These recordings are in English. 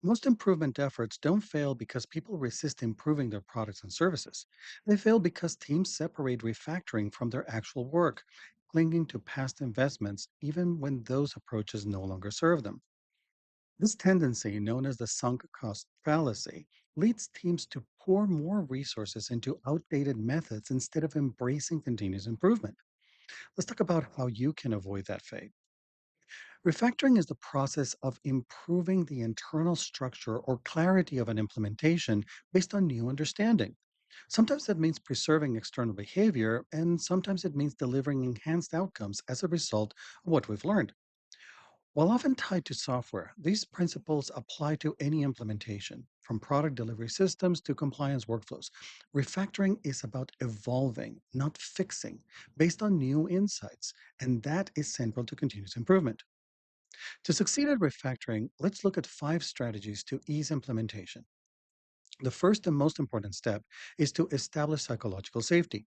Most improvement efforts don't fail because people resist improving their products and services. They fail because teams separate refactoring from their actual work, clinging to past investments even when those approaches no longer serve them. This tendency, known as the sunk cost fallacy, leads teams to pour more resources into outdated methods instead of embracing continuous improvement. Let's talk about how you can avoid that fate. Refactoring is the process of improving the internal structure or clarity of an implementation based on new understanding. Sometimes that means preserving external behavior, and sometimes it means delivering enhanced outcomes as a result of what we've learned. While often tied to software, these principles apply to any implementation, from product delivery systems to compliance workflows. Refactoring is about evolving, not fixing, based on new insights, and that is central to continuous improvement. To succeed at refactoring, let's look at 5 strategies to ease implementation. The first and most important step is to establish psychological safety.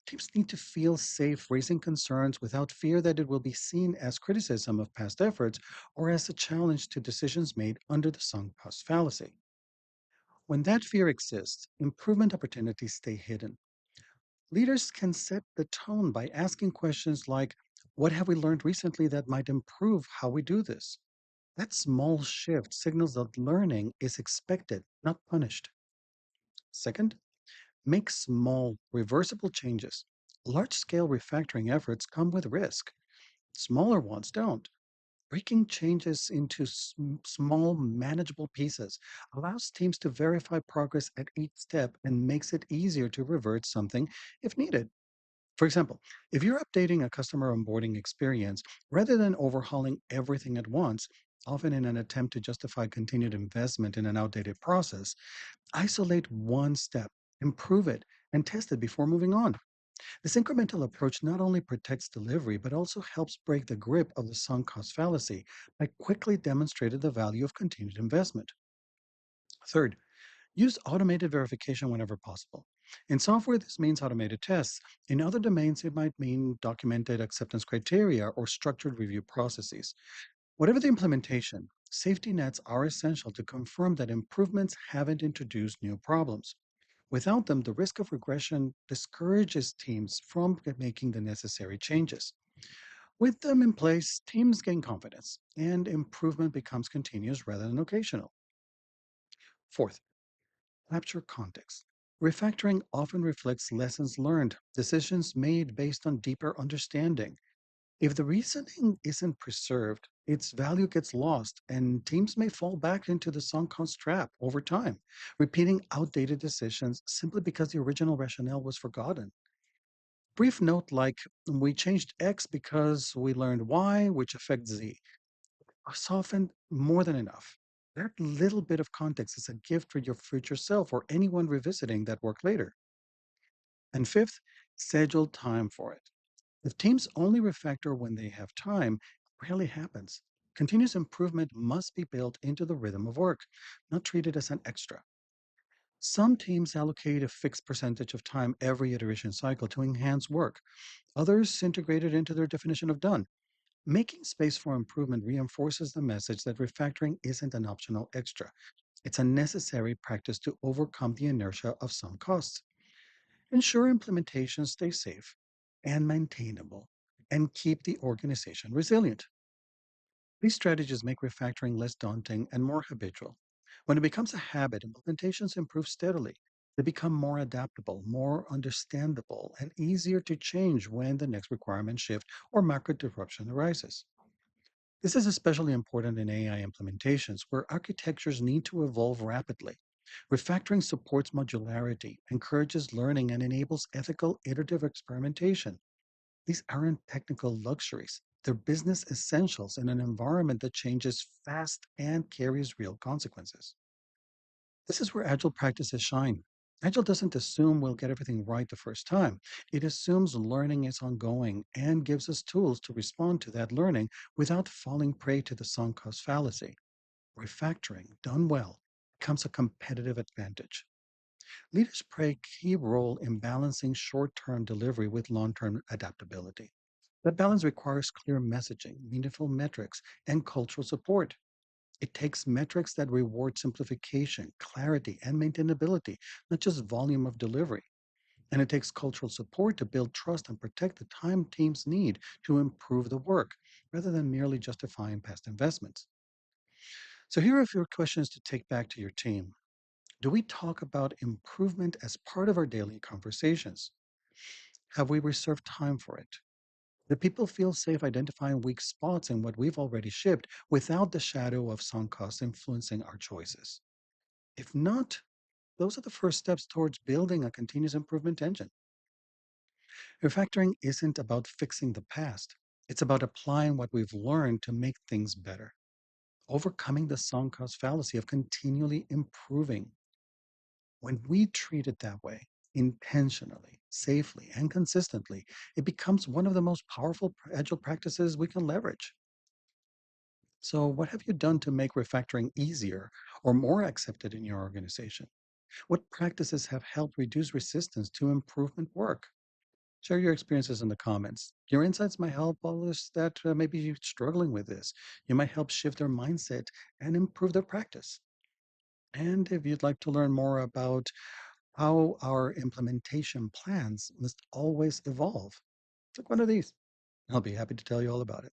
Teams need to feel safe raising concerns without fear that it will be seen as criticism of past efforts or as a challenge to decisions made under the sunk cost fallacy. When that fear exists, improvement opportunities stay hidden. Leaders can set the tone by asking questions like, "What have we learned recently that might improve how we do this?" That small shift signals that learning is expected, not punished. Second, make small, reversible changes. Large scale refactoring efforts come with risk, smaller ones don't. Breaking changes into small, manageable pieces allows teams to verify progress at each step and makes it easier to revert something if needed. For example, if you're updating a customer onboarding experience, rather than overhauling everything at once, often in an attempt to justify continued investment in an outdated process, isolate one step, improve it, and test it before moving on. This incremental approach not only protects delivery, but also helps break the grip of the sunk cost fallacy by quickly demonstrating the value of continued investment. Third, use automated verification whenever possible. In software, this means automated tests. In other domains, it might mean documented acceptance criteria or structured review processes. Whatever the implementation, safety nets are essential to confirm that improvements haven't introduced new problems. Without them, the risk of regression discourages teams from making the necessary changes. With them in place, teams gain confidence and improvement becomes continuous rather than occasional. Fourth, capture context. Refactoring often reflects lessons learned, decisions made based on deeper understanding. If the reasoning isn't preserved, its value gets lost, and teams may fall back into the sunk cost trap over time, repeating outdated decisions simply because the original rationale was forgotten. Brief note like, "We changed X because we learned Y, which affects Z," is often more than enough. That little bit of context is a gift for your future self or anyone revisiting that work later. And fifth, schedule time for it. If teams only refactor when they have time, it rarely happens. Continuous improvement must be built into the rhythm of work, not treated as an extra. Some teams allocate a fixed percentage of time every iteration cycle to enhance work. Others integrate it into their definition of done. Making space for improvement reinforces the message that refactoring isn't an optional extra. It's a necessary practice to overcome the inertia of some costs. Ensure implementation stays safe and maintainable, and keep the organization resilient. These strategies make refactoring less daunting and more habitual. When it becomes a habit, implementations improve steadily. They become more adaptable, more understandable, and easier to change when the next requirement shift or market disruption arises. This is especially important in AI implementations where architectures need to evolve rapidly. Refactoring supports modularity, encourages learning, and enables ethical iterative experimentation. These aren't technical luxuries. They're business essentials in an environment that changes fast and carries real consequences. This is where Agile practices shine. Agile doesn't assume we'll get everything right the first time. It assumes learning is ongoing and gives us tools to respond to that learning without falling prey to the sunk cost fallacy. Refactoring, done well, becomes a competitive advantage. Leaders play a key role in balancing short term delivery with long term adaptability. That balance requires clear messaging, meaningful metrics, and cultural support. It takes metrics that reward simplification, clarity, and maintainability, not just volume of delivery. And it takes cultural support to build trust and protect the time teams need to improve the work, rather than merely justifying past investments. So, here are a few questions to take back to your team. Do we talk about improvement as part of our daily conversations? Have we reserved time for it? Do people feel safe identifying weak spots in what we've already shipped without the shadow of sunk costs influencing our choices? If not, those are the first steps towards building a continuous improvement engine. Refactoring isn't about fixing the past, it's about applying what we've learned to make things better, overcoming the sunk cost fallacy of continually improving. When we treat it that way, intentionally, safely, and consistently, it becomes one of the most powerful agile practices we can leverage. So, what have you done to make refactoring easier or more accepted in your organization? What practices have helped reduce resistance to improvement work? Share your experiences in the comments. Your insights might help others that may be struggling with this. You might help shift their mindset and improve their practice. And if you'd like to learn more about how our implementation plans must always evolve, click one of these. I'll be happy to tell you all about it.